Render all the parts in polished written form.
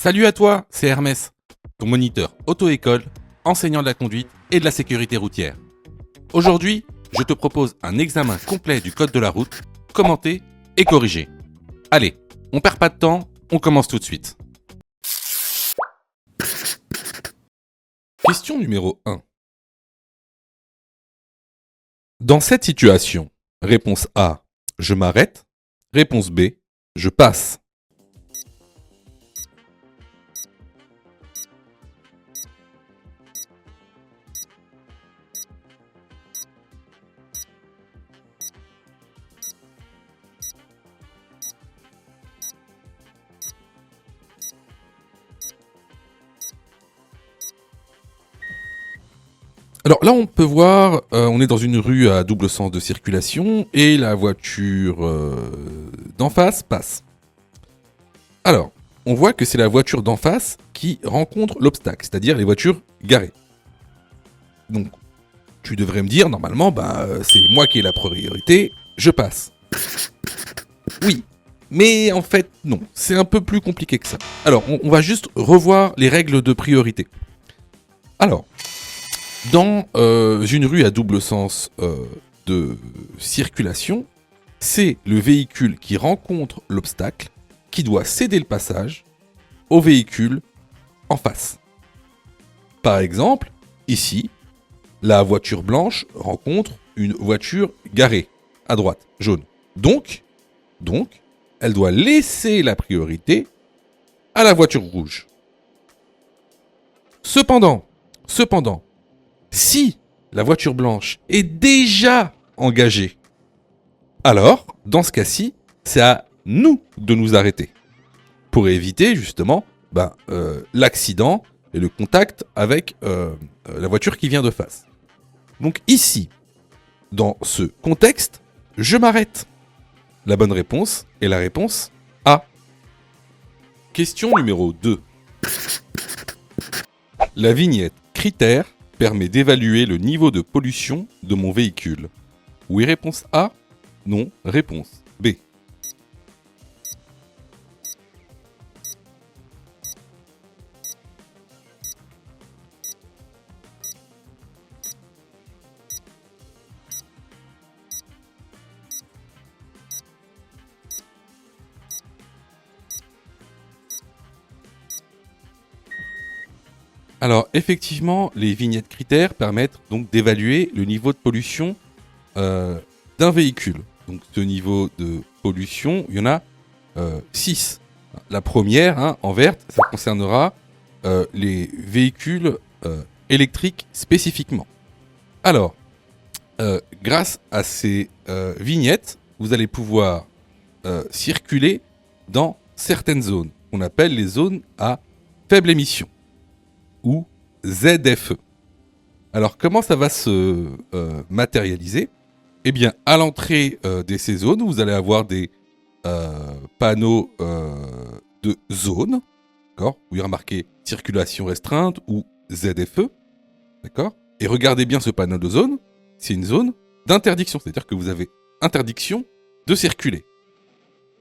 Salut à toi, c'est Hermès, ton moniteur auto-école, enseignant de la conduite et de la sécurité routière. Aujourd'hui, je te propose un examen complet du code de la route, commenté et corrigé. Allez, on perd pas de temps, on commence tout de suite. Question numéro 1. Dans cette situation, réponse A, je m'arrête. Réponse B, je passe. Alors là, on peut voir, on est dans une rue à double sens de circulation et la voiture d'en face passe. Alors, on voit que c'est la voiture d'en face qui rencontre l'obstacle, c'est-à-dire les voitures garées. Donc, tu devrais me dire, normalement, c'est moi qui ai la priorité, je passe. Oui, mais en fait, non, c'est un peu plus compliqué que ça. Alors, on va juste revoir les règles de priorité. Alors, dans une rue à double sens de circulation, c'est le véhicule qui rencontre l'obstacle qui doit céder le passage au véhicule en face. Par exemple, ici, la voiture blanche rencontre une voiture garée, à droite, jaune. Donc, elle doit laisser la priorité à la voiture rouge. Cependant, si la voiture blanche est déjà engagée, alors, dans ce cas-ci, c'est à nous de nous arrêter pour éviter justement l'accident et le contact avec la voiture qui vient de face. Donc ici, dans ce contexte, je m'arrête. La bonne réponse est la réponse A. Question numéro 2. La vignette critère permet d'évaluer le niveau de pollution de mon véhicule. Oui, réponse A. Non, réponse B. Alors, effectivement, les vignettes critères permettent donc d'évaluer le niveau de pollution d'un véhicule. Donc, ce niveau de pollution, il y en a 6. La première, en verte, ça concernera les véhicules électriques spécifiquement. Alors, grâce à ces vignettes, vous allez pouvoir circuler dans certaines zones, qu'on appelle les zones à faible émission, ou ZFE. Alors, comment ça va se matérialiser ? Eh bien, à l'entrée de ces zones, vous allez avoir des panneaux de zone, d'accord, où il y a marqué circulation restreinte ou ZFE, d'accord. Et regardez bien ce panneau de zone, c'est une zone d'interdiction, c'est-à-dire que vous avez interdiction de circuler.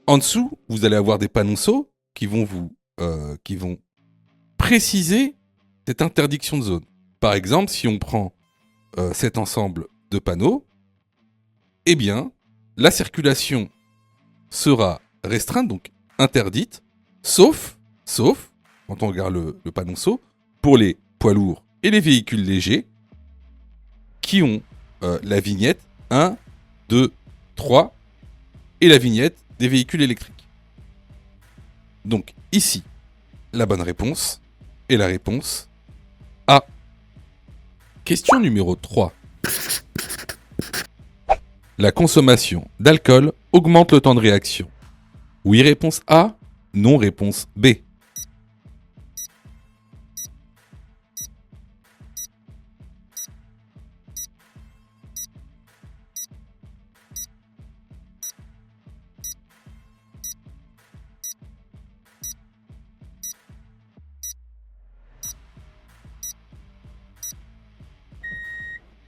En dessous, vous allez avoir des panonceaux qui vont préciser cette interdiction de zone. Par exemple, si on prend cet ensemble de panneaux, eh bien, la circulation sera restreinte, donc interdite, sauf, quand on regarde le panonceau, pour les poids lourds et les véhicules légers qui ont la vignette 1, 2, 3 et la vignette des véhicules électriques. Donc ici, la bonne réponse est la réponse A. Question numéro 3. La consommation d'alcool augmente le temps de réaction. Oui, réponse A. Non, réponse B.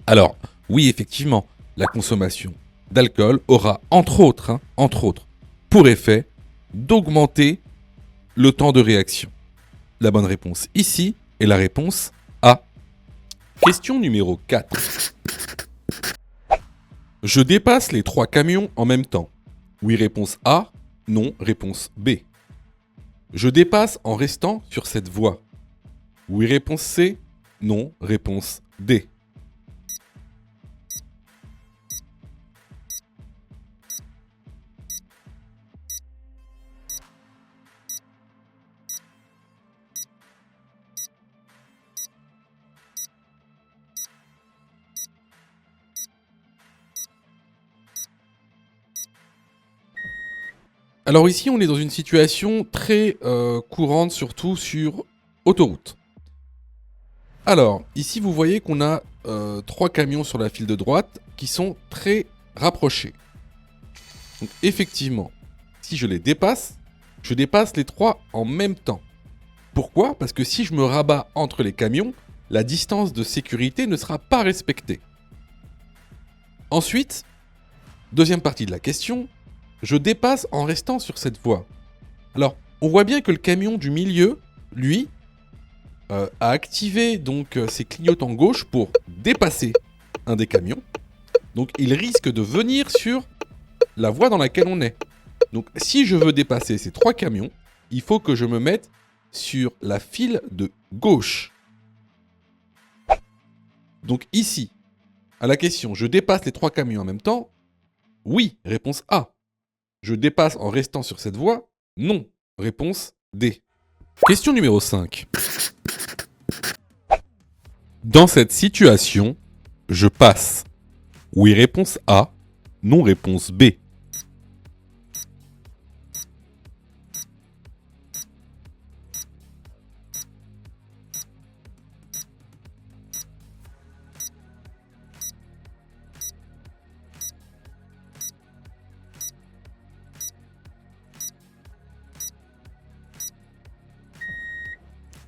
Alors, oui, effectivement, la consommation d'alcool aura, entre autres, pour effet d'augmenter le temps de réaction. La bonne réponse ici est la réponse A. Question numéro 4. Je dépasse les 3 camions en même temps. Oui, réponse A. Non, réponse B. Je dépasse en restant sur cette voie. Oui, réponse C. Non, réponse D. Alors ici, on est dans une situation très courante, surtout sur autoroute. Alors, ici, vous voyez qu'on a 3 camions sur la file de droite qui sont très rapprochés. Donc effectivement, si je dépasse les 3 en même temps. Pourquoi? Parce que si je me rabats entre les camions, la distance de sécurité ne sera pas respectée. Ensuite, deuxième partie de la question, je dépasse en restant sur cette voie. Alors, on voit bien que le camion du milieu, lui, a activé donc ses clignotants gauche pour dépasser un des camions. Donc, il risque de venir sur la voie dans laquelle on est. Donc, si je veux dépasser ces 3 camions, il faut que je me mette sur la file de gauche. Donc, ici, à la question, je dépasse les 3 camions en même temps? Oui, réponse A. Je dépasse en restant sur cette voie? Non. Réponse D. Question numéro 5. Dans cette situation, je passe. Oui, réponse A. Non, réponse B.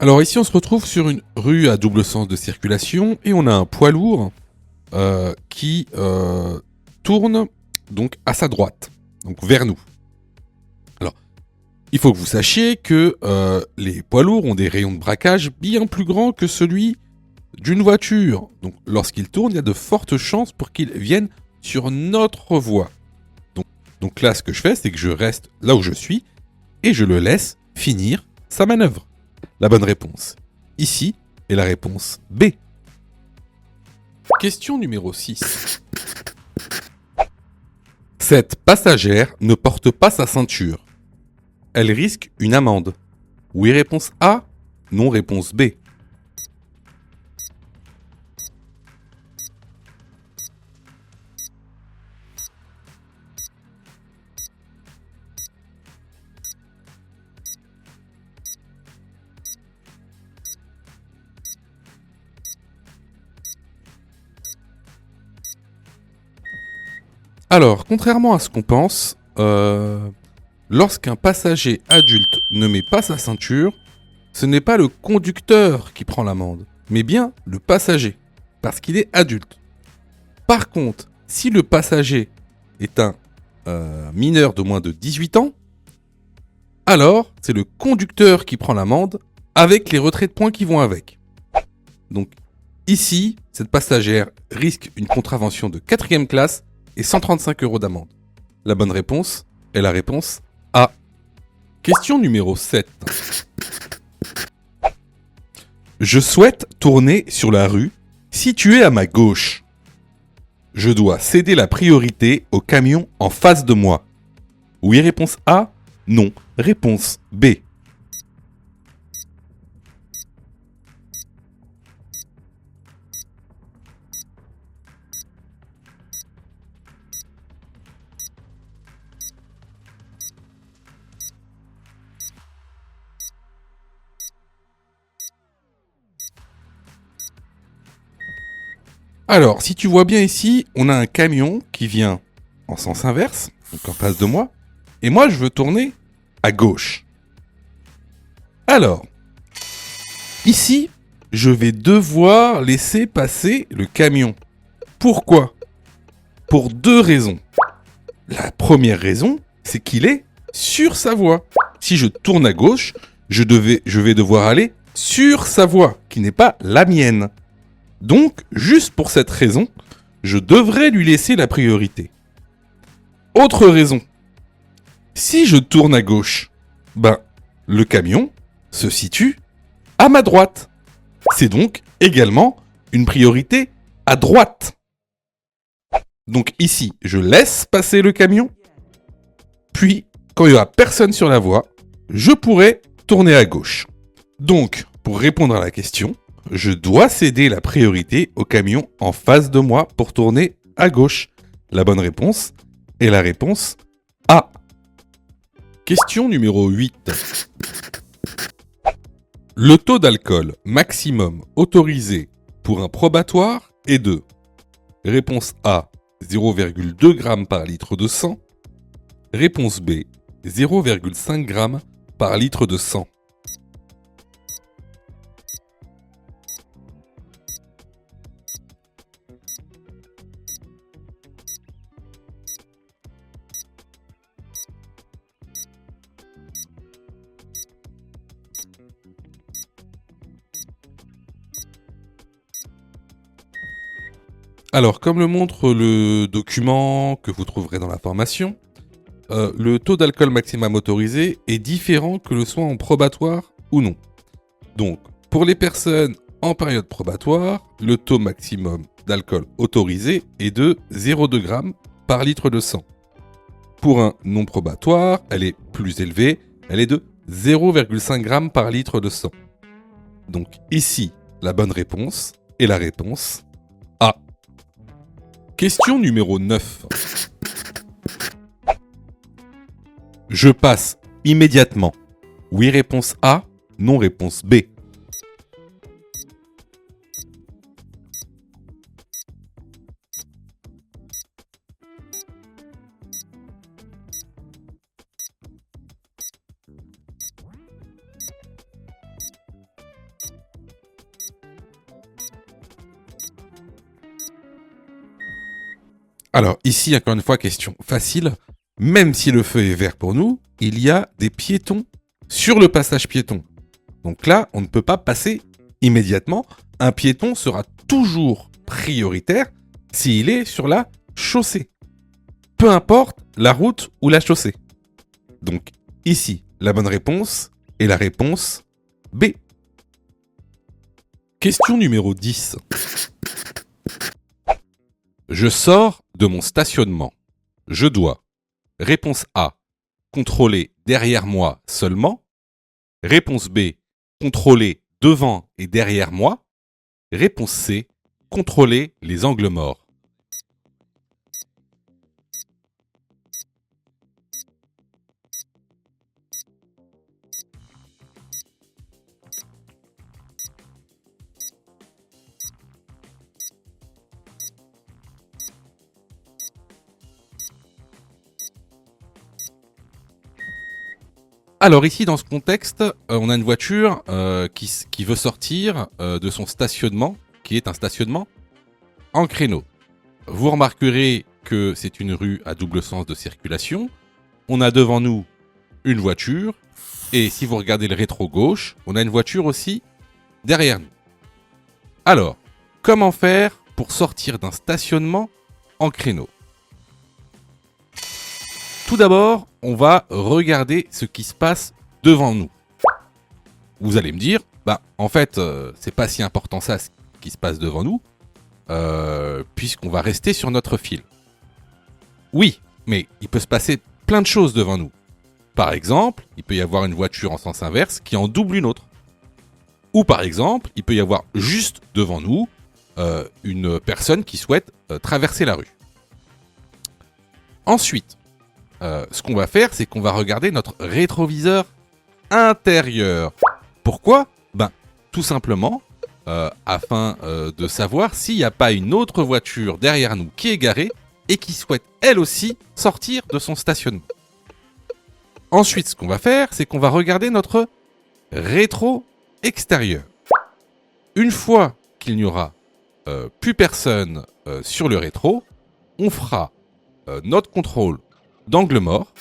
Alors ici, on se retrouve sur une rue à double sens de circulation et on a un poids lourd qui tourne donc à sa droite, donc vers nous. Alors, il faut que vous sachiez que les poids lourds ont des rayons de braquage bien plus grands que celui d'une voiture. Donc, lorsqu'ils tournent, il y a de fortes chances pour qu'ils viennent sur notre voie. Donc là, ce que je fais, c'est que je reste là où je suis et je le laisse finir sa manœuvre. La bonne réponse ici est la réponse B. Question numéro 6. Cette passagère ne porte pas sa ceinture. Elle risque une amende. Oui, réponse A. Non, réponse B. Alors, contrairement à ce qu'on pense, lorsqu'un passager adulte ne met pas sa ceinture, ce n'est pas le conducteur qui prend l'amende, mais bien le passager, parce qu'il est adulte. Par contre, si le passager est un mineur de moins de 18 ans, alors c'est le conducteur qui prend l'amende avec les retraits de points qui vont avec. Donc ici, cette passagère risque une contravention de 4e classe et 135 € d'amende. La bonne réponse est la réponse A. Question numéro 7. Je souhaite tourner sur la rue située à ma gauche. Je dois céder la priorité au camion en face de moi. Oui, réponse A. Non, réponse B. Alors, si tu vois bien ici, on a un camion qui vient en sens inverse, donc en face de moi, et moi je veux tourner à gauche. Alors, ici, je vais devoir laisser passer le camion. Pourquoi? Pour 2 raisons. La première raison, c'est qu'il est sur sa voie. Si je tourne à gauche, je vais devoir aller sur sa voie, qui n'est pas la mienne. Donc, juste pour cette raison, je devrais lui laisser la priorité. Autre raison. Si je tourne à gauche, le camion se situe à ma droite. C'est donc également une priorité à droite. Donc ici, je laisse passer le camion. Puis, quand il n'y aura personne sur la voie, je pourrai tourner à gauche. Donc, pour répondre à la question, je dois céder la priorité au camion en face de moi pour tourner à gauche. La bonne réponse est la réponse A. Question numéro 8. Le taux d'alcool maximum autorisé pour un probatoire est de réponse A, 0,2 g par litre de sang. Réponse B, 0,5 g par litre de sang. Alors, comme le montre le document que vous trouverez dans l'information, le taux d'alcool maximum autorisé est différent que le soit en probatoire ou non. Donc, pour les personnes en période probatoire, le taux maximum d'alcool autorisé est de 0,2 g par litre de sang. Pour un non probatoire, elle est plus élevée, elle est de 0,5 g par litre de sang. Donc ici, la bonne réponse est la réponse A. Question numéro 9. Je passe immédiatement. Oui, réponse A. Non, réponse B. Alors ici, encore une fois, question facile. Même si le feu est vert pour nous, il y a des piétons sur le passage piéton. Donc là, on ne peut pas passer immédiatement. Un piéton sera toujours prioritaire s'il est sur la chaussée. Peu importe la route ou la chaussée. Donc ici, la bonne réponse est la réponse B. Question numéro 10. Je sors de mon stationnement. Je dois, réponse A, contrôler derrière moi seulement. Réponse B, contrôler devant et derrière moi. Réponse C, contrôler les angles morts. Alors ici, dans ce contexte, on a une voiture qui veut sortir de son stationnement, qui est un stationnement en créneau. Vous remarquerez que c'est une rue à double sens de circulation. On a devant nous une voiture, et si vous regardez le rétro gauche, on a une voiture aussi derrière nous. Alors, comment faire pour sortir d'un stationnement en créneau ? Tout d'abord, on va regarder ce qui se passe devant nous. Vous allez me dire, en fait, c'est pas si important ça ce qui se passe devant nous, puisqu'on va rester sur notre fil. Oui, mais il peut se passer plein de choses devant nous. Par exemple, il peut y avoir une voiture en sens inverse qui en double une autre. Ou par exemple, il peut y avoir juste devant nous une personne qui souhaite traverser la rue. Ensuite, ce qu'on va faire, c'est qu'on va regarder notre rétroviseur intérieur. Pourquoi ? Tout simplement, afin de savoir s'il n'y a pas une autre voiture derrière nous qui est garée et qui souhaite elle aussi sortir de son stationnement. Ensuite, ce qu'on va faire, c'est qu'on va regarder notre rétro extérieur. Une fois qu'il n'y aura plus personne sur le rétro, on fera notre contrôle d'angle mort,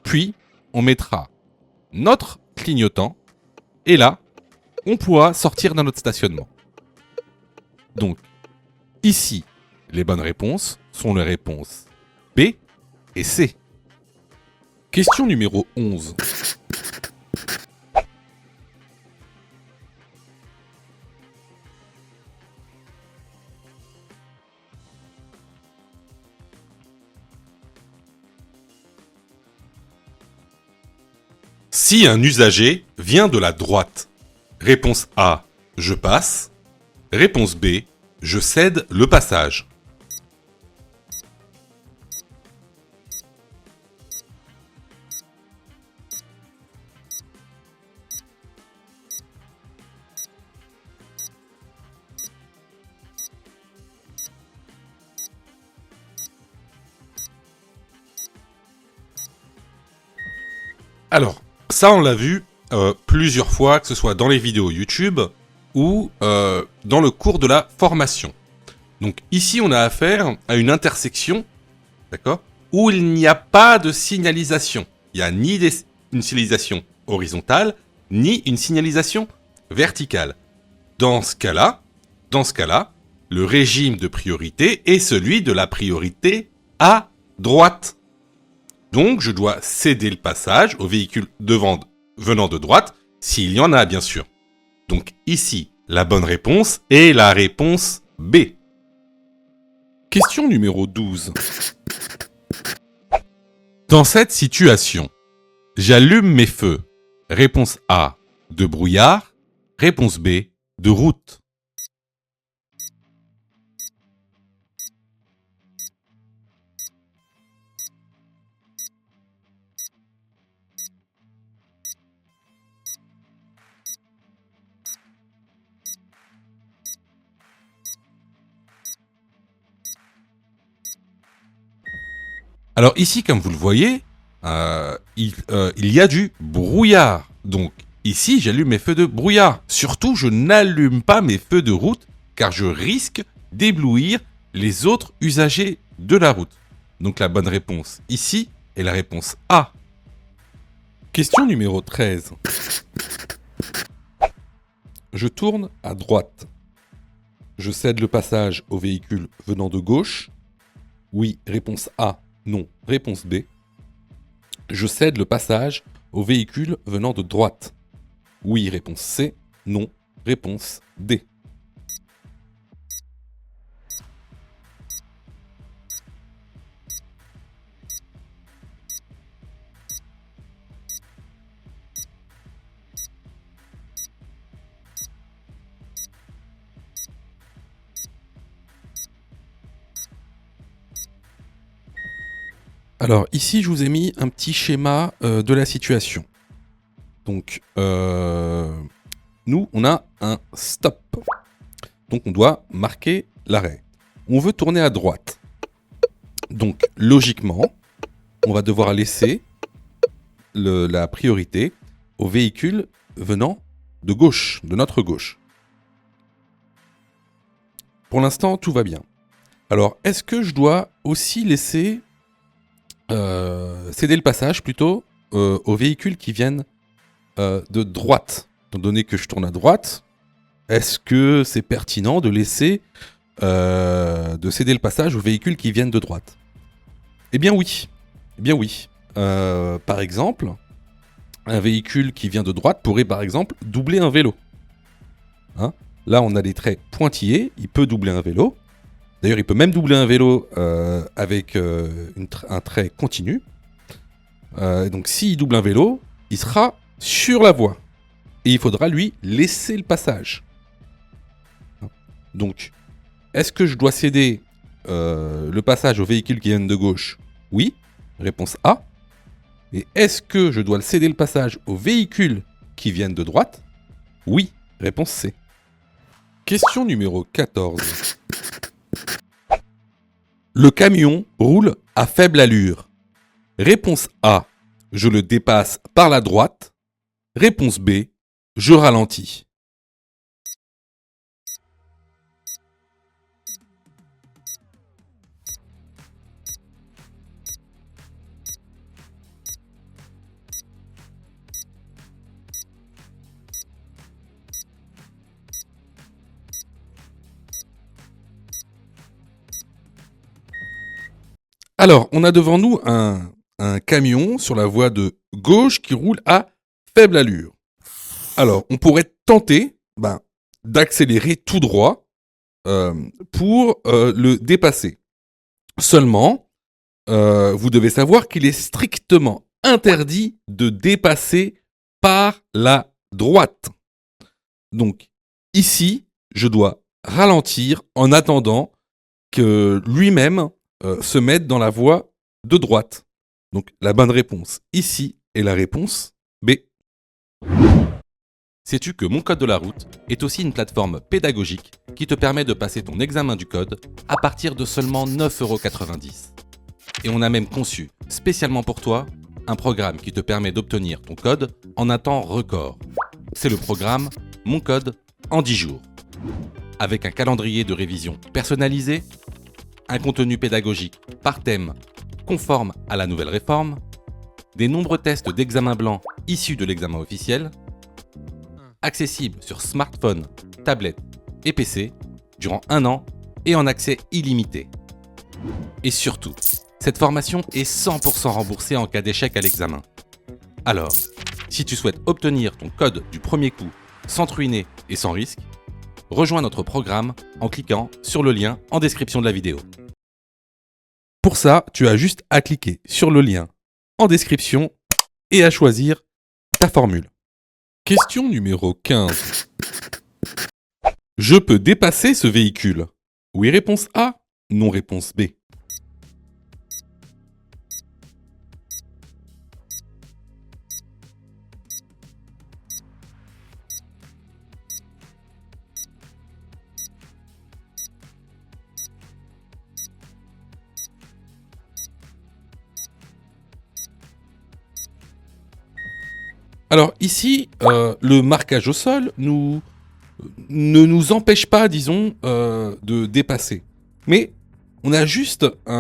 puis on mettra notre clignotant. Et là, on pourra sortir d'un autre stationnement. Donc, ici, les bonnes réponses sont les réponses B et C. Question numéro 11. Si un usager vient de la droite, réponse A, je passe. Réponse B, je cède le passage. Alors, ça on l'a vu plusieurs fois, que ce soit dans les vidéos YouTube ou dans le cours de la formation. Donc ici, on a affaire à une intersection, d'accord, où il n'y a pas de signalisation. Il n'y a ni une signalisation horizontale, ni une signalisation verticale. Dans ce cas-là, le régime de priorité est celui de la priorité à droite. Donc, je dois céder le passage au véhicule venant de droite, s'il y en a, bien sûr. Donc, ici, la bonne réponse est la réponse B. Question numéro 12. Dans cette situation, j'allume mes feux. Réponse A, de brouillard. Réponse B, de route. Alors ici, comme vous le voyez, il y a du brouillard. Donc ici, j'allume mes feux de brouillard. Surtout, je n'allume pas mes feux de route car je risque d'éblouir les autres usagers de la route. Donc la bonne réponse ici est la réponse A. Question numéro 13. Je tourne à droite. Je cède le passage au véhicule venant de gauche. Oui, réponse A. Non, réponse B. Je cède le passage au véhicule venant de droite. Oui, réponse C. Non, réponse D. Alors ici, je vous ai mis un petit schéma de la situation. Donc, nous, on a un stop. Donc, on doit marquer l'arrêt. On veut tourner à droite. Donc, logiquement, on va devoir laisser la priorité au véhicule venant de gauche, de notre gauche. Pour l'instant, tout va bien. Alors, est-ce que je dois aussi laisser céder le passage plutôt aux véhicules qui viennent de droite? Étant donné que je tourne à droite, est-ce que c'est pertinent de laisser de céder le passage aux véhicules qui viennent de droite? Eh bien oui. Par exemple, un véhicule qui vient de droite pourrait par exemple doubler un vélo. Hein? Là, on a des traits pointillés, il peut doubler un vélo. D'ailleurs, il peut même doubler un vélo avec un trait continu. Donc s'il double un vélo, il sera sur la voie. Et il faudra lui laisser le passage. Donc, est-ce que je dois céder le passage aux véhicules qui viennent de gauche? Oui, réponse A. Et est-ce que je dois céder le passage aux véhicules qui viennent de droite? Oui, réponse C. Question numéro 14. Le camion roule à faible allure. Réponse A, je le dépasse par la droite. Réponse B, je ralentis. Alors, on a devant nous un camion sur la voie de gauche qui roule à faible allure. Alors, on pourrait tenter d'accélérer tout droit pour le dépasser. Seulement, vous devez savoir qu'il est strictement interdit de dépasser par la droite. Donc, ici, je dois ralentir en attendant que lui-même se mette dans la voie de droite. Donc, la bonne réponse ici est la réponse B. Sais-tu que Mon Code de la route est aussi une plateforme pédagogique qui te permet de passer ton examen du code à partir de seulement 9,90 €. Et on a même conçu, spécialement pour toi, un programme qui te permet d'obtenir ton code en un temps record. C'est le programme Mon Code en 10 jours. Avec un calendrier de révision personnalisé, un contenu pédagogique par thème conforme à la nouvelle réforme, des nombreux tests d'examen blanc issus de l'examen officiel, accessible sur smartphone, tablette et PC durant 1 an et en accès illimité. Et surtout, cette formation est 100% remboursée en cas d'échec à l'examen. Alors, si tu souhaites obtenir ton code du premier coup sans te ruiner et sans risque, rejoins notre programme en cliquant sur le lien en description de la vidéo. Pour ça, tu as juste à cliquer sur le lien en description et à choisir ta formule. Question numéro 15. Je peux dépasser ce véhicule? Oui, réponse A. Non, réponse B. Alors ici, le marquage au sol ne nous empêche pas, disons, de dépasser. Mais on a juste, il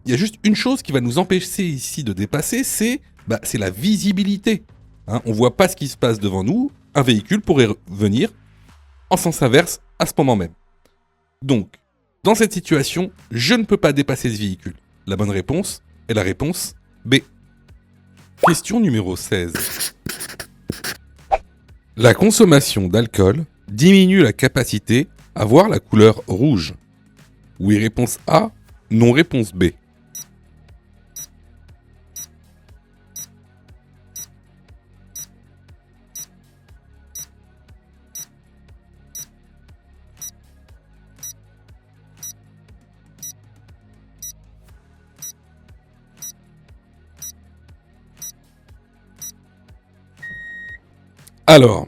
y a juste une chose qui va nous empêcher ici de dépasser, c'est la visibilité. Hein, on voit pas ce qui se passe devant nous. Un véhicule pourrait venir en sens inverse à ce moment même. Donc, dans cette situation, je ne peux pas dépasser ce véhicule. La bonne réponse est la réponse B. Question numéro 16. La consommation d'alcool diminue la capacité à voir la couleur rouge. Oui, réponse A. Non, réponse B. Alors,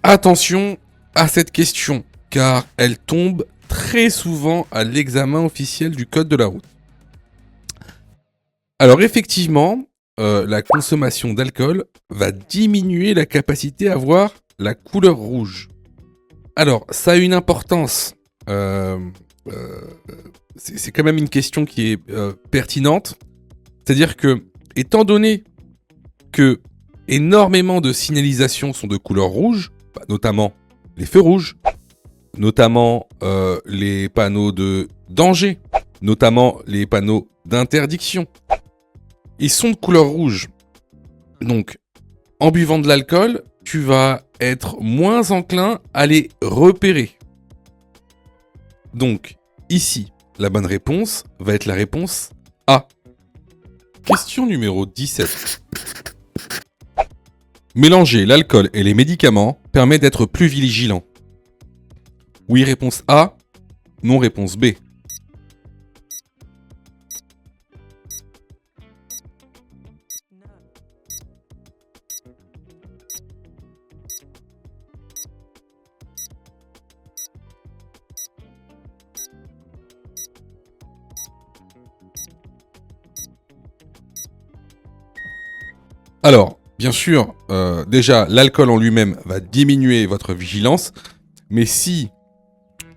attention à cette question, car elle tombe très souvent à l'examen officiel du code de la route. Alors effectivement, la consommation d'alcool va diminuer la capacité à voir la couleur rouge. Alors, ça a une importance. C'est quand même une question qui est pertinente. C'est-à-dire que, étant donné que énormément de signalisations sont de couleur rouge, notamment les feux rouges, notamment les panneaux de danger, notamment les panneaux d'interdiction. Ils sont de couleur rouge. Donc, en buvant de l'alcool, tu vas être moins enclin à les repérer. Donc, ici, la bonne réponse va être la réponse A. Question numéro 17. Mélanger l'alcool et les médicaments permet d'être plus vigilant. Oui, réponse A. Non, réponse B. Alors, bien sûr, déjà, l'alcool en lui-même va diminuer votre vigilance, mais si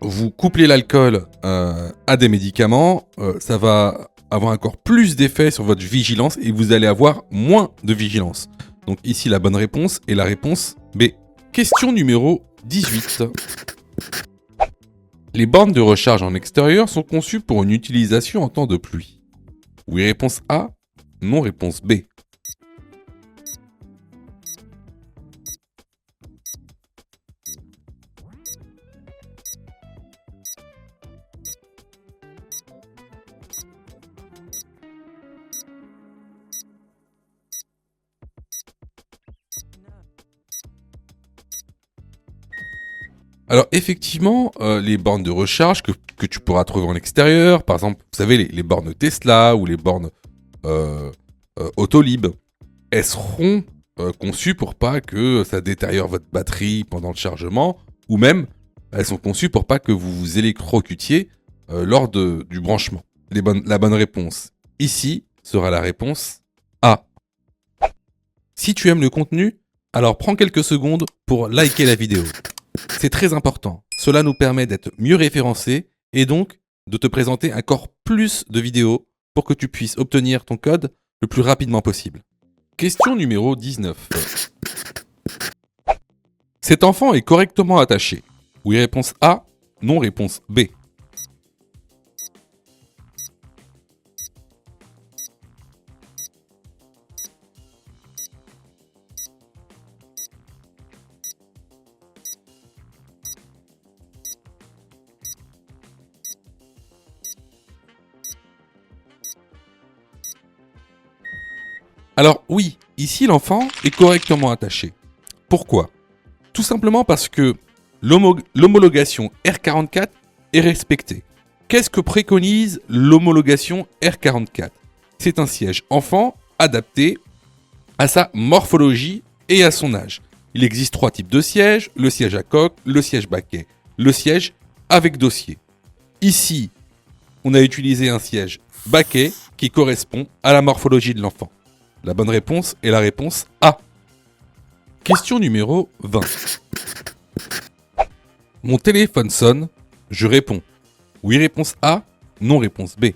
vous couplez l'alcool à des médicaments, ça va avoir encore plus d'effet sur votre vigilance et vous allez avoir moins de vigilance. Donc ici, la bonne réponse est la réponse B. Question numéro 18. Les bornes de recharge en extérieur sont conçues pour une utilisation en temps de pluie. Oui, réponse A. Non, réponse B. Alors effectivement, les bornes de recharge que tu pourras trouver en extérieur, par exemple, vous savez, les bornes Tesla ou les bornes Autolib, elles seront conçues pour pas que ça détériore votre batterie pendant le chargement, ou même elles sont conçues pour pas que vous vous électrocutiez lors du branchement. La bonne réponse ici sera la réponse A. Si tu aimes le contenu, alors prends quelques secondes pour liker la vidéo. C'est très important. Cela nous permet d'être mieux référencés et donc de te présenter encore plus de vidéos pour que tu puisses obtenir ton code le plus rapidement possible. Question numéro 19. Cet enfant est correctement attaché. Oui, réponse A. Non, réponse B. Alors oui, ici l'enfant est correctement attaché. Pourquoi ? Tout simplement parce que l'homologation R44 est respectée. Qu'est-ce que préconise l'homologation R44 ? C'est un siège enfant adapté à sa morphologie et à son âge. Il existe 3 types de sièges, le siège à coque, le siège baquet, le siège avec dossier. Ici, on a utilisé un siège baquet qui correspond à la morphologie de l'enfant. La bonne réponse est la réponse A. Question numéro 20. Mon téléphone sonne, je réponds. Oui, réponse A, non, réponse B.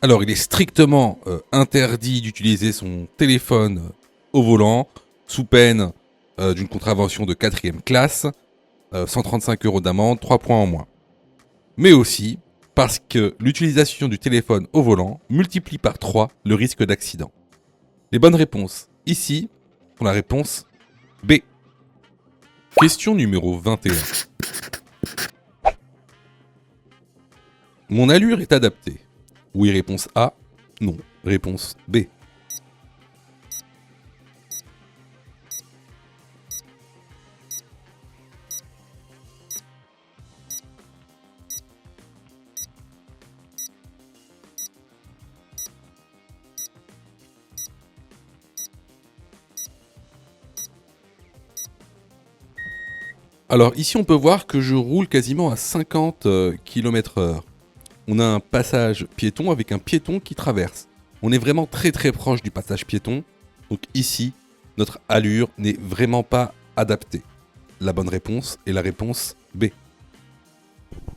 Alors, il est strictement interdit d'utiliser son téléphone au volant, sous peine d'une contravention de 4e classe, 135 € d'amende, 3 points en moins. Mais aussi parce que l'utilisation du téléphone au volant multiplie par 3 le risque d'accident. Les bonnes réponses ici sont la réponse B. Question numéro 21. Mon allure est adaptée. Oui, réponse A. Non, réponse B. Alors ici on peut voir que je roule quasiment à 50 km/h. On a un passage piéton avec un piéton qui traverse. On est vraiment très très proche du passage piéton. Donc ici, notre allure n'est vraiment pas adaptée. La bonne réponse est la réponse B.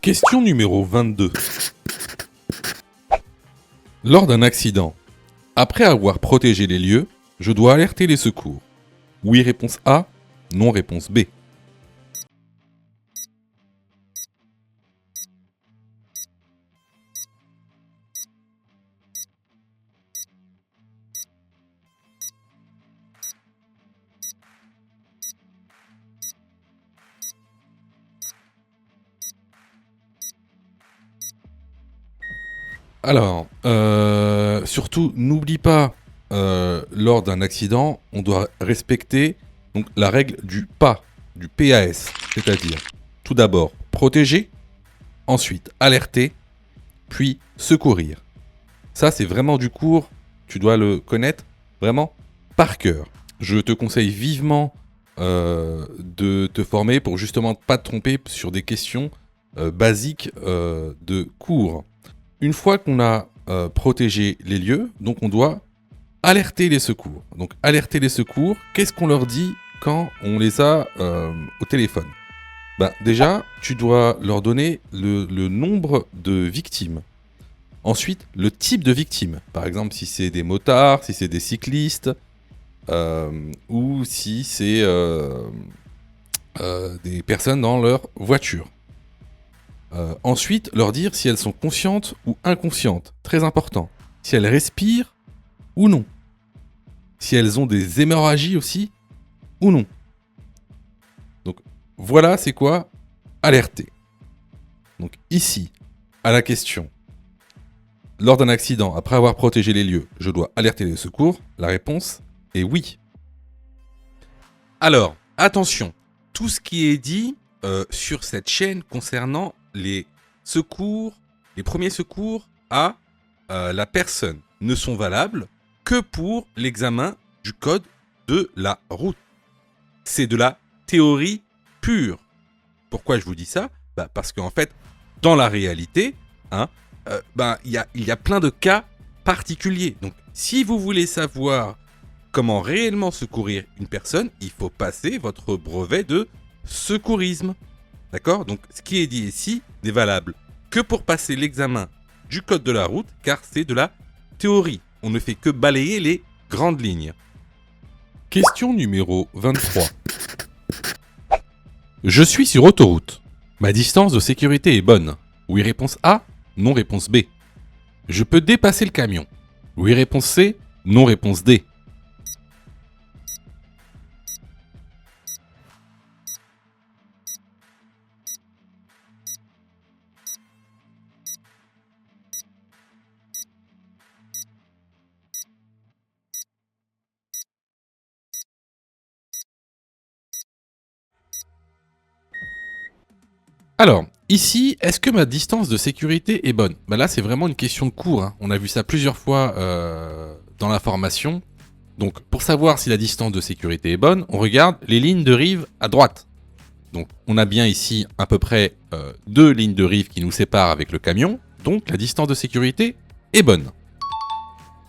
Question numéro 22. Lors d'un accident, après avoir protégé les lieux, je dois alerter les secours. Oui, réponse A. Non, réponse B. Alors, surtout, n'oublie pas, lors d'un accident, on doit respecter donc, la règle du PAS, du PAS, c'est-à-dire, tout d'abord, protéger, ensuite, alerter, puis secourir. Ça, c'est vraiment du cours, tu dois le connaître vraiment par cœur. Je te conseille vivement de te former pour justement pas te tromper sur des questions basiques de cours. Une fois qu'on a protégé les lieux, donc on doit alerter les secours. Donc alerter les secours, qu'est-ce qu'on leur dit quand on les a au téléphone ? Bah, déjà, tu dois leur donner le nombre de victimes. Ensuite, le type de victime. Par exemple, si c'est des motards, si c'est des cyclistes, ou si c'est des personnes dans leur voiture. Ensuite, leur dire si elles sont conscientes ou inconscientes. Très important. Si elles respirent ou non. Si elles ont des hémorragies aussi ou non. Donc voilà, c'est quoi alerter. Donc ici, à la question, lors d'un accident, après avoir protégé les lieux, je dois alerter les secours. La réponse est oui. Alors, attention, tout ce qui est dit sur cette chaîne concernant les secours, les premiers secours à la personne ne sont valables que pour l'examen du code de la route. C'est de la théorie pure. Pourquoi je vous dis ça ? Parce qu'en fait, dans la réalité, il y a plein de cas particuliers. Donc, si vous voulez savoir comment réellement secourir une personne, il faut passer votre brevet de secourisme. D'accord ? Donc, ce qui est dit ici n'est valable que pour passer l'examen du code de la route, car c'est de la théorie. On ne fait que balayer les grandes lignes. Question numéro 23. Je suis sur autoroute. Ma distance de sécurité est bonne. Oui, réponse A. Non, réponse B. Je peux dépasser le camion. Oui, réponse C. Non, réponse D. Alors, ici, est-ce que ma distance de sécurité est bonne ? Là, c'est vraiment une question de cours. Hein. On a vu ça plusieurs fois dans la formation. Donc, pour savoir si la distance de sécurité est bonne, on regarde les lignes de rive à droite. Donc, on a bien ici à peu près 2 lignes de rive qui nous séparent avec le camion. Donc, la distance de sécurité est bonne.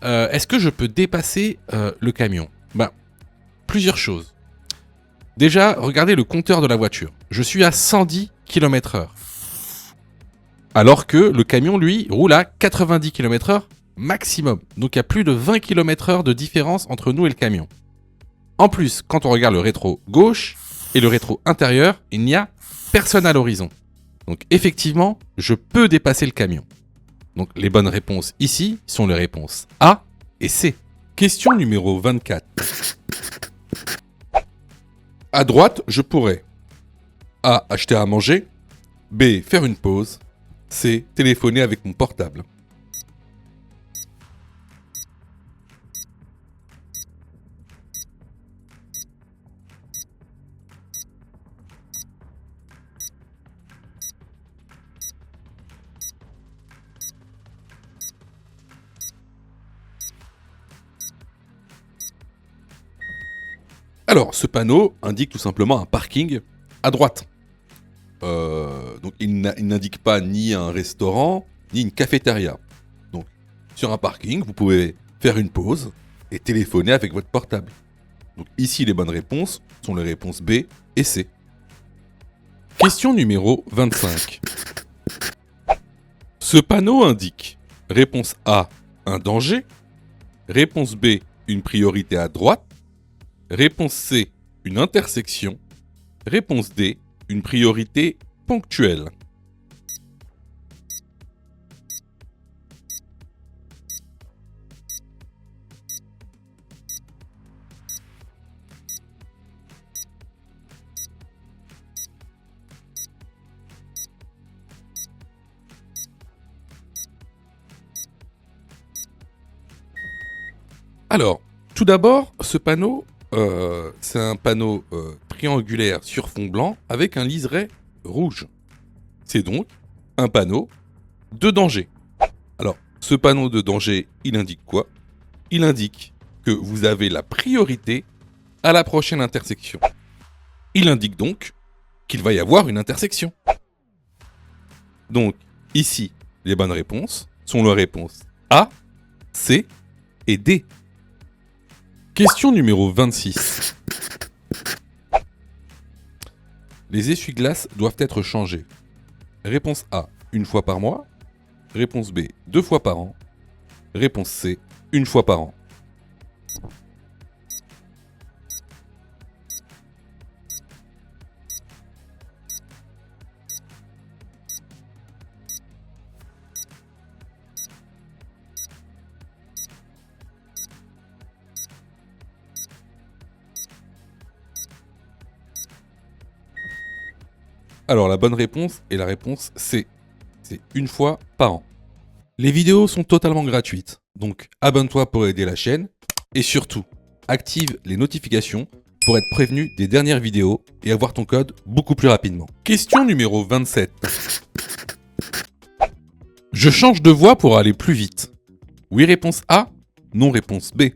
Est-ce que je peux dépasser le camion ? Plusieurs choses. Déjà, regardez le compteur de la voiture. Je suis à 110 km/h. Alors que le camion, lui, roule à 90 km/h maximum. Donc il y a plus de 20 km/h de différence entre nous et le camion. En plus, quand on regarde le rétro gauche et le rétro intérieur, il n'y a personne à l'horizon. Donc effectivement, je peux dépasser le camion. Donc les bonnes réponses ici sont les réponses A et C. Question numéro 24. À droite, je pourrais A. Acheter à manger. B. Faire une pause. C. Téléphoner avec mon portable. Alors, ce panneau indique tout simplement un parking à droite. Donc, il n'indique pas ni un restaurant, ni une cafétéria. Donc, sur un parking, vous pouvez faire une pause et téléphoner avec votre portable. Donc, ici, les bonnes réponses sont les réponses B et C. Question numéro 25. Ce panneau indique réponse A, un danger. Réponse B, une priorité à droite. Réponse C, une intersection. Réponse D, une priorité ponctuelle. Alors, tout d'abord, ce panneau, c'est un panneau triangulaire sur fond blanc avec un liseré rouge. C'est donc un panneau de danger. Alors, ce panneau de danger, il indique quoi ? Il indique que vous avez la priorité à la prochaine intersection. Il indique donc qu'il va y avoir une intersection. Donc, ici, les bonnes réponses sont les réponses A, C et D. Question numéro 26. Les essuie-glaces doivent être changés. Réponse A, une fois par mois. Réponse B, 2 fois par an. Réponse C, une fois par an. Alors la bonne réponse est la réponse C. C'est une fois par an. Les vidéos sont totalement gratuites, donc abonne-toi pour aider la chaîne et surtout, active les notifications pour être prévenu des dernières vidéos et avoir ton code beaucoup plus rapidement. Question numéro 27. Je change de voix pour aller plus vite. Oui, réponse A. Non, réponse B.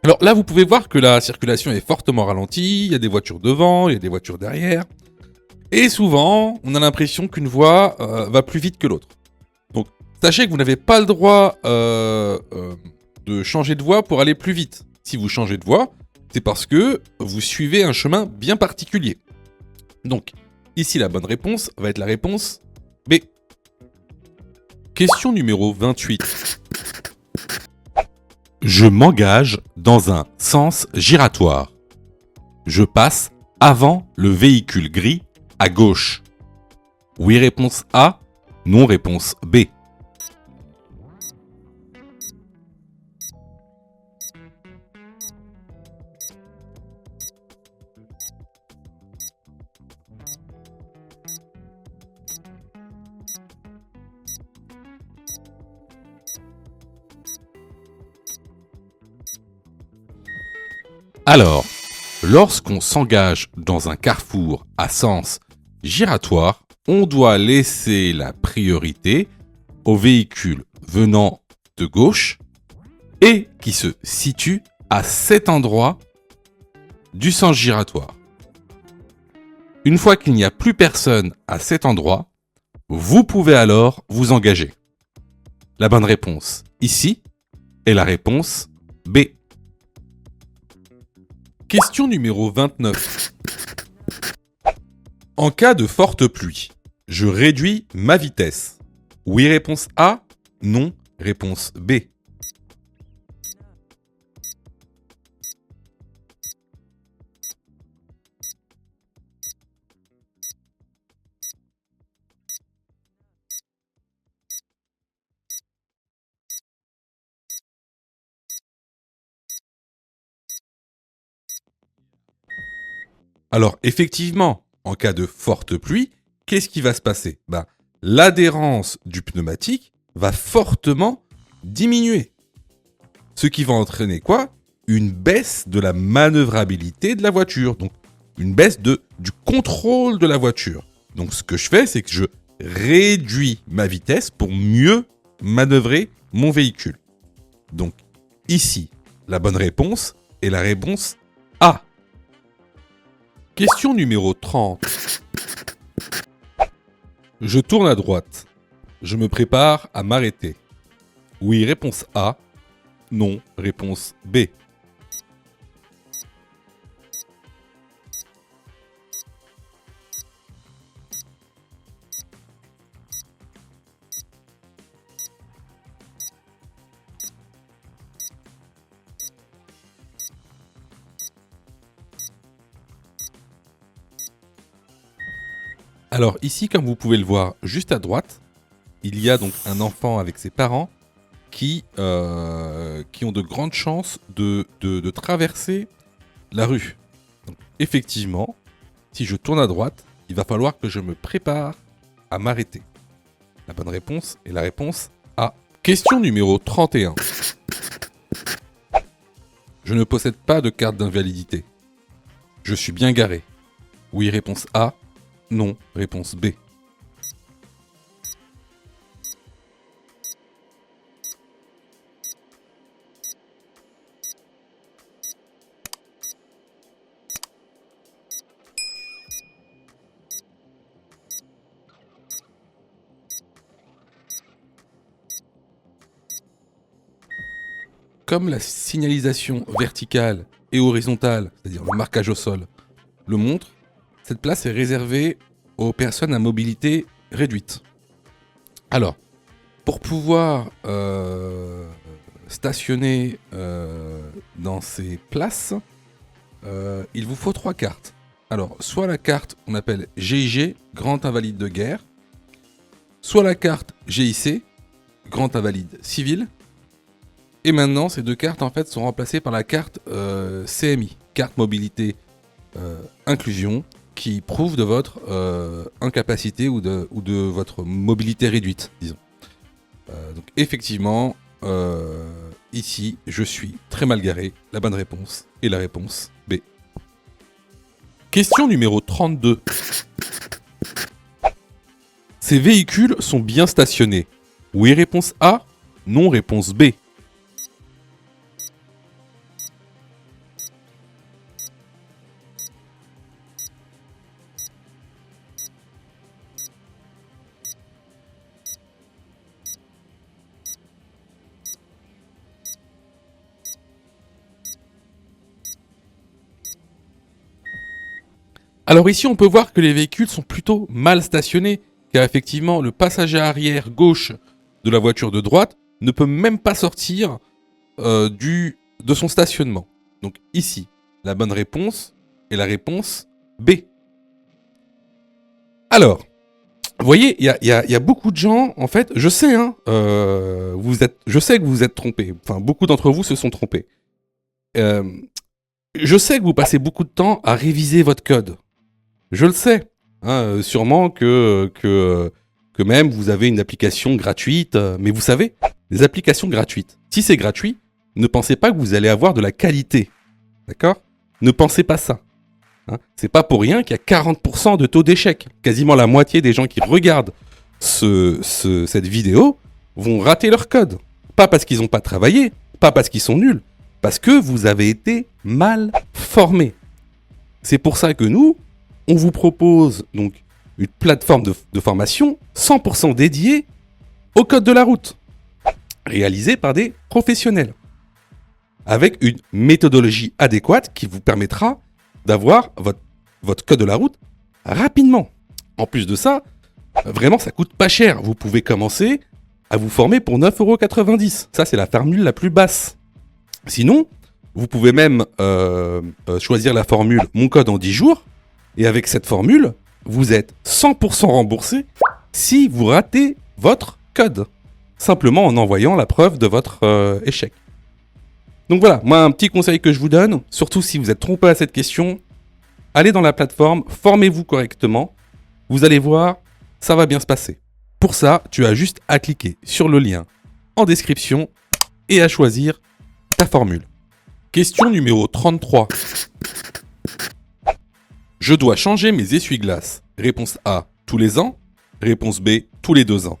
Alors là, vous pouvez voir que la circulation est fortement ralentie, il y a des voitures devant, il y a des voitures derrière. Et souvent, on a l'impression qu'une voie va plus vite que l'autre. Donc, sachez que vous n'avez pas le droit de changer de voie pour aller plus vite. Si vous changez de voie, c'est parce que vous suivez un chemin bien particulier. Donc, ici, la bonne réponse va être la réponse B. Question numéro 28. Je m'engage dans un sens giratoire. Je passe avant le véhicule gris à gauche. Oui, réponse A. Non, réponse B. Alors, lorsqu'on s'engage dans un carrefour à sens giratoire, on doit laisser la priorité aux véhicules venant de gauche et qui se situent à cet endroit du sens giratoire. Une fois qu'il n'y a plus personne à cet endroit, vous pouvez alors vous engager. La bonne réponse ici est la réponse B. Question numéro 29. En cas de forte pluie, je réduis ma vitesse. Oui, réponse A. Non, réponse B. Alors effectivement, en cas de forte pluie, qu'est-ce qui va se passer ? L'adhérence du pneumatique va fortement diminuer. Ce qui va entraîner quoi ? Une baisse de la manœuvrabilité de la voiture, donc une baisse du contrôle de la voiture. Donc ce que je fais, c'est que je réduis ma vitesse pour mieux manœuvrer mon véhicule. Donc ici, la bonne réponse est la réponse A. Question numéro 30. Je tourne à droite. Je me prépare à m'arrêter. Oui, réponse A. Non, réponse B. Alors ici, comme vous pouvez le voir juste à droite, il y a donc un enfant avec ses parents qui ont de grandes chances de traverser la rue. Donc, effectivement, si je tourne à droite, il va falloir que je me prépare à m'arrêter. La bonne réponse est la réponse A. Question numéro 31. Je ne possède pas de carte d'invalidité. Je suis bien garé. Oui, réponse A. Non, réponse B. comme la signalisation verticale et horizontale, c'est-à-dire le marquage au sol, le montre, cette place est réservée aux personnes à mobilité réduite. Alors, pour pouvoir stationner dans ces places, il vous faut 3 cartes. Alors, soit la carte qu'on appelle GIG, Grand Invalide de Guerre, soit la carte GIC, Grand Invalide Civil, et maintenant ces 2 cartes en fait sont remplacées par la carte CMI, Carte Mobilité Inclusion, qui prouve de votre incapacité ou de votre mobilité réduite, disons. Donc effectivement, ici, je suis très mal garé. La bonne réponse est la réponse B. Question numéro 32. Ces véhicules sont bien stationnés. Oui, réponse A. Non, réponse B. Alors ici, on peut voir que les véhicules sont plutôt mal stationnés, car effectivement, le passager arrière gauche de la voiture de droite ne peut même pas sortir de son stationnement. Donc ici, la bonne réponse est la réponse B. Alors, vous voyez, il y a beaucoup de gens, en fait, je sais, hein, je sais que vous vous êtes trompés. Enfin, beaucoup d'entre vous se sont trompés. Je sais que vous passez beaucoup de temps à réviser votre code. Je le sais. Hein, sûrement que même vous avez une application gratuite. Mais vous savez, les applications gratuites, si c'est gratuit, ne pensez pas que vous allez avoir de la qualité. D'accord ? Ne pensez pas ça. Hein, c'est pas pour rien qu'il y a 40% de taux d'échec. Quasiment la moitié des gens qui regardent cette vidéo vont rater leur code. Pas parce qu'ils n'ont pas travaillé, pas parce qu'ils sont nuls, parce que vous avez été mal formés. C'est pour ça que nous, on vous propose donc une plateforme de formation 100% dédiée au code de la route, réalisée par des professionnels, avec une méthodologie adéquate qui vous permettra d'avoir votre code de la route rapidement. En plus de ça, vraiment ça coûte pas cher. Vous pouvez commencer à vous former pour 9,90 €. Ça, c'est la formule la plus basse. Sinon, vous pouvez même choisir la formule Mon code en 10 jours. Et avec cette formule, vous êtes 100% remboursé si vous ratez votre code. Simplement en envoyant la preuve de votre échec. Donc voilà, moi un petit conseil que je vous donne, surtout si vous êtes trompé à cette question, allez dans la plateforme, formez-vous correctement. Vous allez voir, ça va bien se passer. Pour ça, tu as juste à cliquer sur le lien en description et à choisir ta formule. Question numéro 33. Je dois changer mes essuie-glaces. Réponse A, tous les ans. Réponse B, tous les 2 ans.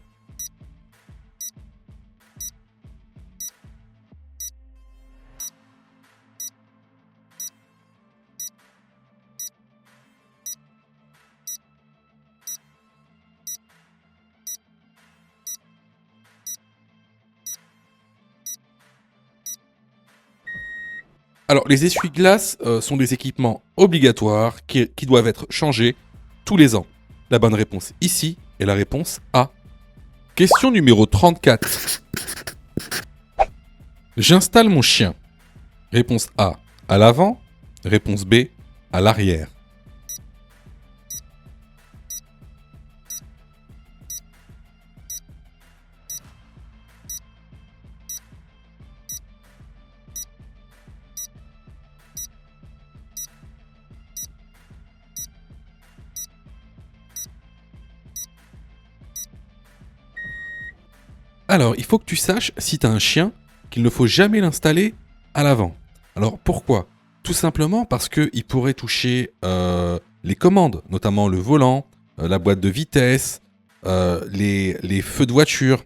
Alors, les essuie-glaces sont des équipements obligatoires qui doivent être changés tous les ans. La bonne réponse ici est la réponse A. Question numéro 34. J'installe mon chien. Réponse A, à l'avant. Réponse B, à l'arrière. Alors, il faut que tu saches, si tu as un chien, qu'il ne faut jamais l'installer à l'avant. Alors, pourquoi ? Tout simplement parce qu'il pourrait toucher les commandes, notamment le volant, la boîte de vitesse, les feux de voiture.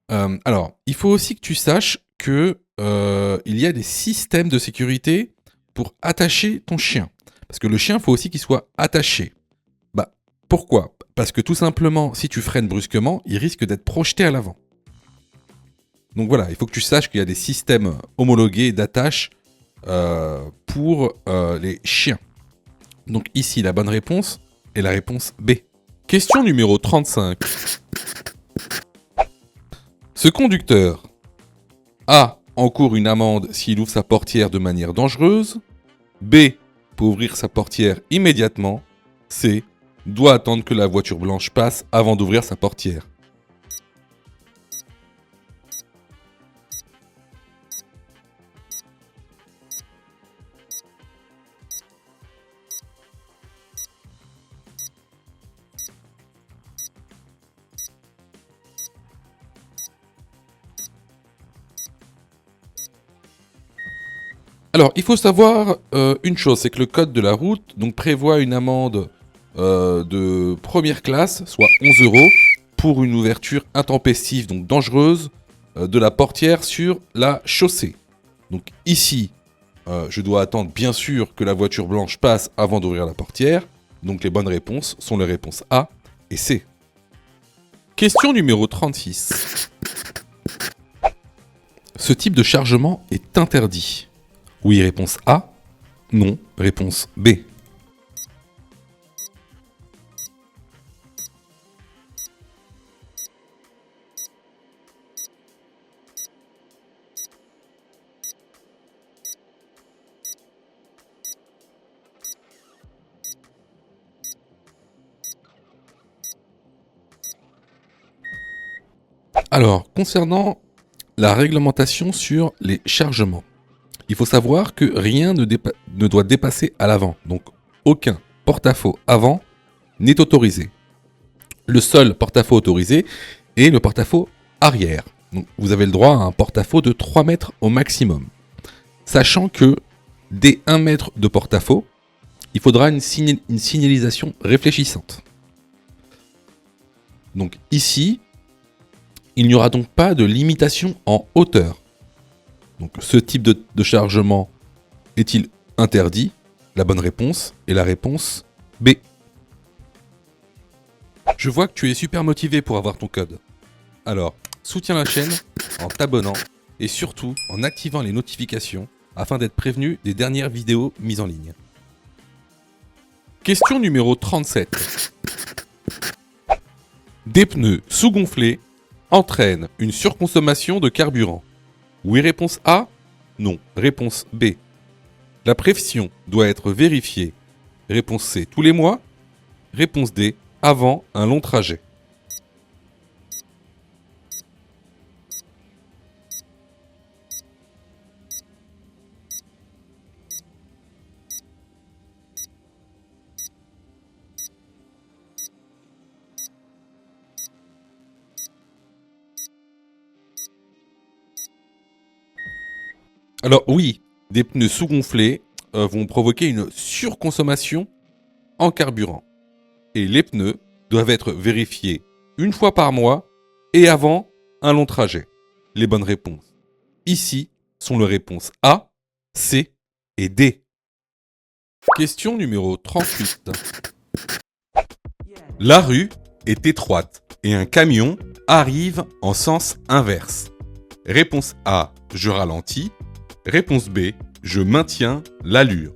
Alors, il faut aussi que tu saches que il y a des systèmes de sécurité pour attacher ton chien. Parce que le chien, il faut aussi qu'il soit attaché. Bah, pourquoi ? Parce que tout simplement, si tu freines brusquement, il risque d'être projeté à l'avant. Donc voilà, il faut que tu saches qu'il y a des systèmes homologués d'attache pour les chiens. Donc ici, la bonne réponse est la réponse B. Question numéro 35. Ce conducteur A encourt une amende s'il ouvre sa portière de manière dangereuse. B peut ouvrir sa portière immédiatement. C doit attendre que la voiture blanche passe avant d'ouvrir sa portière. Alors, il faut savoir une chose, c'est que le code de la route donc, prévoit une amende de première classe, soit 11 euros, pour une ouverture intempestive, donc dangereuse, de la portière sur la chaussée. Donc ici, je dois attendre bien sûr que la voiture blanche passe avant d'ouvrir la portière. Donc les bonnes réponses sont les réponses A et C. Question numéro 36. Ce type de chargement est interdit. Oui, réponse A. Non, réponse B. Alors, concernant la réglementation sur les chargements, il faut savoir que rien ne doit dépasser à l'avant. Donc, aucun porte-à-faux avant n'est autorisé. Le seul porte-à-faux autorisé est le porte-à-faux arrière. Donc, vous avez le droit à un porte-à-faux de 3 mètres au maximum. Sachant que dès 1 mètre de porte-à-faux, il faudra une signalisation réfléchissante. Donc ici, il n'y aura donc pas de limitation en hauteur. Donc ce type de chargement est-il interdit? La bonne réponse est la réponse B. Je vois que tu es super motivé pour avoir ton code. Alors, soutiens la chaîne en t'abonnant et surtout en activant les notifications afin d'être prévenu des dernières vidéos mises en ligne. Question numéro 37. Des pneus sous-gonflés entraînent une surconsommation de carburant. Oui, réponse A. Non, réponse B. La pression doit être vérifiée. Réponse C, tous les mois. Réponse D, avant un long trajet. Alors oui, des pneus sous-gonflés vont provoquer une surconsommation en carburant. Et les pneus doivent être vérifiés une fois par mois et avant un long trajet. Les bonnes réponses ici sont les réponses A, C et D. Question numéro 38. La rue est étroite et un camion arrive en sens inverse. Réponse A, je ralentis. Réponse B, je maintiens l'allure.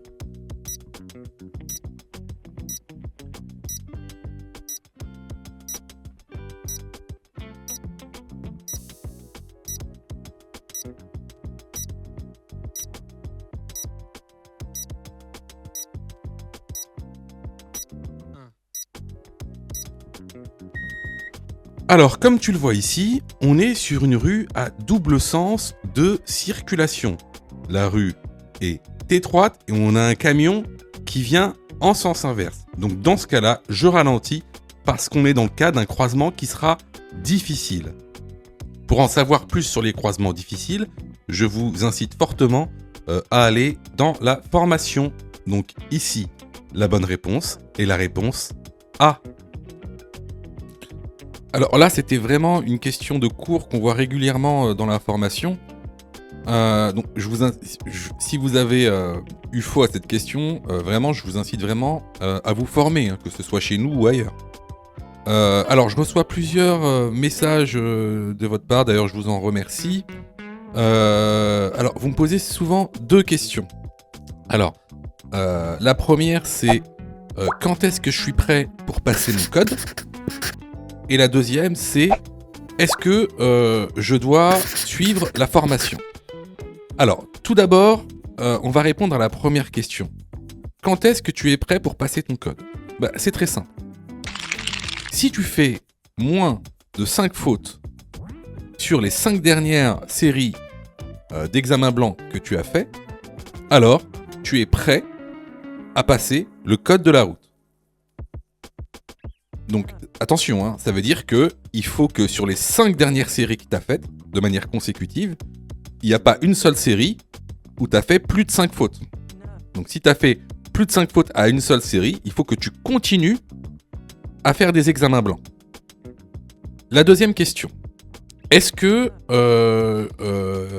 Alors, comme tu le vois ici, on est sur une rue à double sens de circulation. La rue est étroite et on a un camion qui vient en sens inverse. Donc dans ce cas-là, je ralentis parce qu'on est dans le cas d'un croisement qui sera difficile. Pour en savoir plus sur les croisements difficiles, je vous incite fortement à aller dans la formation. Donc ici, la bonne réponse est la réponse A. Alors là, c'était vraiment une question de cours qu'on voit régulièrement dans la formation. Donc, si vous avez eu faux à cette question, vraiment, je vous incite vraiment à vous former, hein, que ce soit chez nous ou ailleurs. Alors, je reçois plusieurs messages de votre part, d'ailleurs je vous en remercie. Alors, vous me posez souvent deux questions. Alors, la première c'est quand est-ce que je suis prêt pour passer mon code? Et la deuxième c'est est-ce que je dois suivre la formation? Alors, tout d'abord, on va répondre à la première question. Quand est-ce que tu es prêt pour passer ton code? Bah, c'est très simple. Si tu fais moins de 5 fautes sur les 5 dernières séries d'examens blancs que tu as fait, alors tu es prêt à passer le code de la route. Donc attention, hein, ça veut dire que il faut que sur les 5 dernières séries que tu as faites, de manière consécutive, il n'y a pas une seule série où tu as fait plus de 5 fautes. Donc si tu as fait plus de 5 fautes à une seule série, il faut que tu continues à faire des examens blancs. La deuxième question. Est-ce que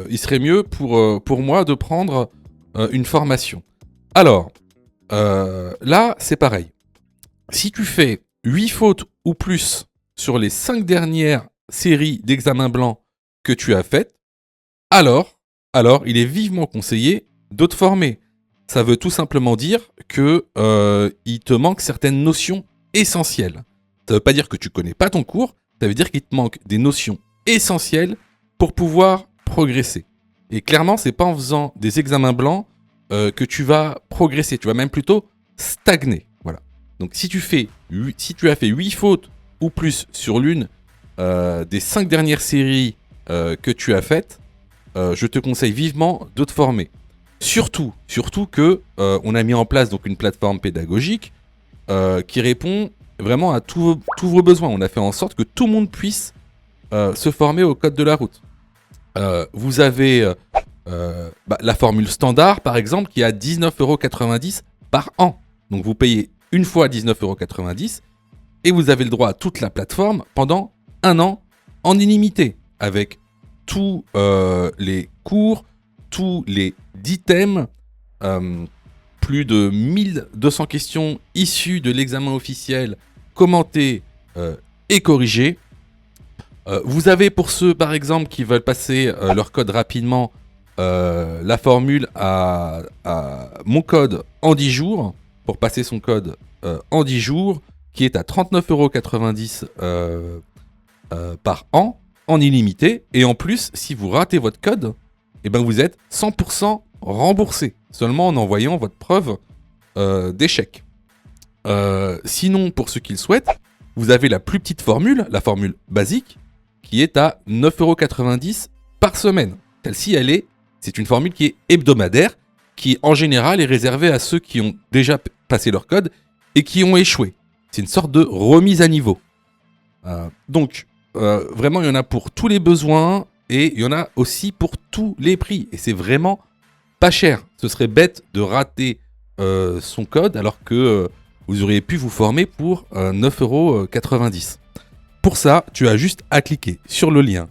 il serait mieux pour moi de prendre une formation? Alors, là, c'est pareil. Si tu fais 8 fautes ou plus sur les 5 dernières séries d'examens blancs que tu as faites, alors, il est vivement conseillé de te former. Ça veut tout simplement dire que il te manque certaines notions essentielles. Ça veut pas dire que tu connais pas ton cours, ça veut dire qu'il te manque des notions essentielles pour pouvoir progresser. Et clairement, c'est pas en faisant des examens blancs que tu vas progresser, tu vas même plutôt stagner. Voilà. Donc si tu as fait 8 fautes ou plus sur l'une des 5 dernières séries que tu as faites, je te conseille vivement de te former. Surtout que on a mis en place donc une plateforme pédagogique qui répond vraiment à tous vos besoins. On a fait en sorte que tout le monde puisse se former au code de la route. Vous avez la formule standard, par exemple, qui est à 19,90 € par an. Donc vous payez une fois 19,90 € et vous avez le droit à toute la plateforme pendant un an en illimité, avec tous les cours, tous les 10 thèmes, plus de 1200 questions issues de l'examen officiel, commentées et corrigées. Vous avez pour ceux par exemple qui veulent passer leur code rapidement la formule à mon code en 10 jours pour passer son code en 10 jours qui est à 39,90 € par an en illimité. Et en plus, si vous ratez votre code, eh ben vous êtes 100% remboursé seulement en envoyant votre preuve d'échec. Sinon, pour ceux qui le souhaitent, vous avez la plus petite formule, la formule basique, qui est à 9,90 € par semaine. Celle-ci, c'est une formule qui est hebdomadaire, qui en général est réservée à ceux qui ont déjà passé leur code et qui ont échoué. C'est une sorte de remise à niveau. Donc, vraiment, il y en a pour tous les besoins et il y en a aussi pour tous les prix. Et c'est vraiment pas cher. Ce serait bête de rater son code alors que vous auriez pu vous former pour 9,90 €. Pour ça, tu as juste à cliquer sur le lien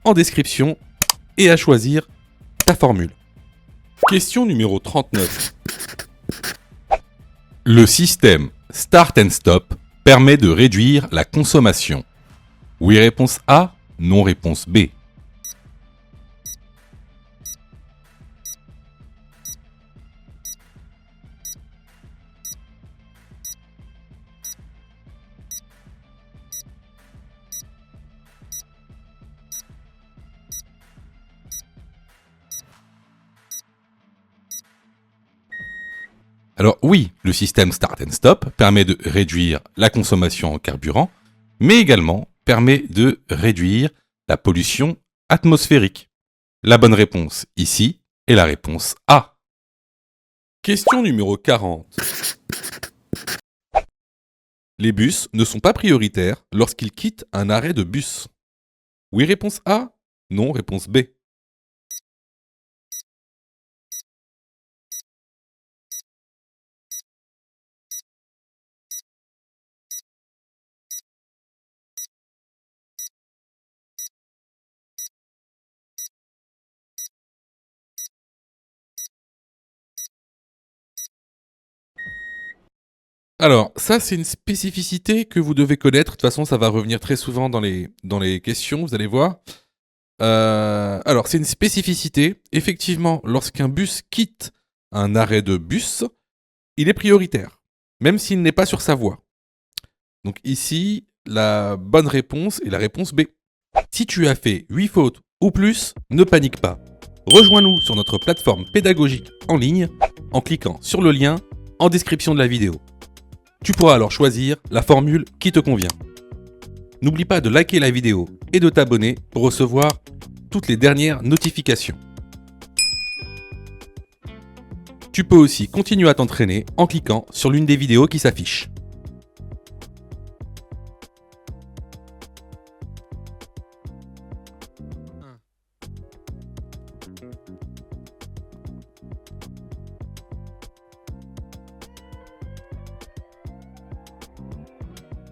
en description et à choisir ta formule. Question numéro 39. Le système Start and Stop permet de réduire la consommation. Oui, réponse A, non, réponse B. Alors oui, le système Start and Stop permet de réduire la consommation en carburant, mais également permet de réduire la pollution atmosphérique. La bonne réponse ici est la réponse A. Question numéro 40. Les bus ne sont pas prioritaires lorsqu'ils quittent un arrêt de bus. Oui, réponse A. Non, réponse B. Alors, ça, c'est une spécificité que vous devez connaître. De toute façon, ça va revenir très souvent dans les questions, vous allez voir. Alors, c'est une spécificité. Effectivement, lorsqu'un bus quitte un arrêt de bus, il est prioritaire, même s'il n'est pas sur sa voie. Donc ici, la bonne réponse est la réponse B. Si tu as fait 8 fautes ou plus, ne panique pas. Rejoins-nous sur notre plateforme pédagogique en ligne en cliquant sur le lien en description de la vidéo. Tu pourras alors choisir la formule qui te convient. N'oublie pas de liker la vidéo et de t'abonner pour recevoir toutes les dernières notifications. Tu peux aussi continuer à t'entraîner en cliquant sur l'une des vidéos qui s'affichent.